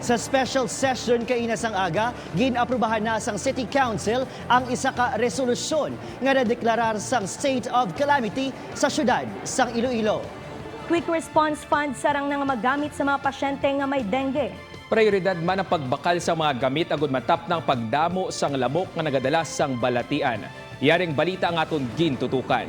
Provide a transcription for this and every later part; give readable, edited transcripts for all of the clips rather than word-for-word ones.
Sa special session kaina sang aga, ginaprubahan na sang City Council ang isa ka resolusyon nga nadeklarar sang state of calamity sa syudad sang Iloilo. Quick Response Fund sarang nga magamit sa mga pasyente nga may dengue. Prioridad man ang pagbakal sa mga gamit agud matap ng pagdamo sang lamok nga nagadala sang balatian. Yaring balita ang aton gintutukan.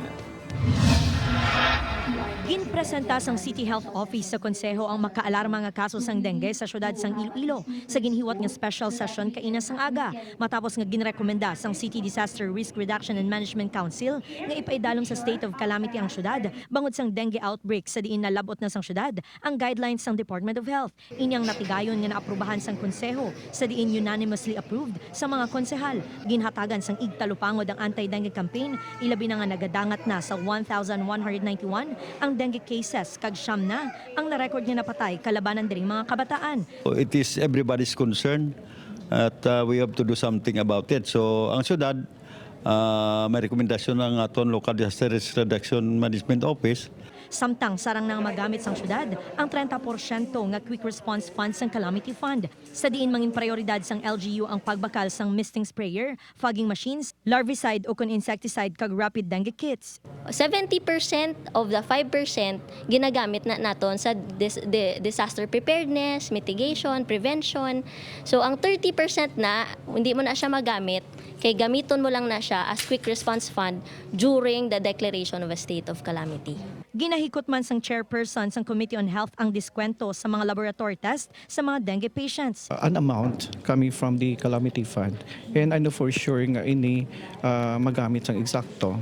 Ginpresenta sang City Health Office sa konseho ang makaalarma nga kaso sang dengue sa syudad sang Iloilo sa ginhiwat nga special session kaina sang aga matapos nga ginrekomenda sang City Disaster Risk Reduction and Management Council nga ipaidalom sa state of calamity ang syudad bangod sang dengue outbreak sa diin nalabot na sang syudad ang guidelines sang Department of Health. Inyang natigayon nga naaprubahan sang konseho sa diin unanimously approved sa mga konsehal. Ginhatagan sang igtalupangod ang anti-dengue campaign ilabi na nga nagadangat na sa 1,191 ang dengue cases kag siyam na ang na-record nga napatay kalabanan diring mga kabataan. It is everybody's concern at we have to do something about it. So ang syudad may rekomendasyon ng aton Local Disaster Risk Reduction Management Office. Samtang sarang nang magamit sang syudad ang 30% nga Quick Response Fund sang Calamity Fund. Sa diin mangin prioridad sang LGU ang pagbakal sang misting sprayer, fogging machines, larvicide o kun insecticide kag rapid dengue kits. 70% of the 5% ginagamit na naton sa disaster preparedness, mitigation, prevention. So ang 30% na hindi mo na siya magamit kay gamiton mo lang na siya as quick response fund during the declaration of a state of calamity. Ginahikot man sang chairperson sang Committee on Health ang diskwento sa mga laboratory test sa mga dengue patients. An amount coming from the calamity fund, and I know for sure nga ini magamit sang eksakto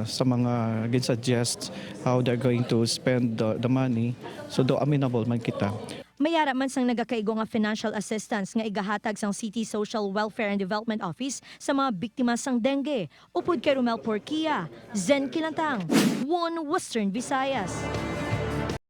sa mga gin-suggest how they're going to spend the money, so do amenable man kita. Mayara man sang nagakaigo nga financial assistance nga igahatag sang City Social Welfare and Development Office sa mga biktima sang dengue. Upod kay Romel Porquia, Zen Kilantang, One Western Visayas.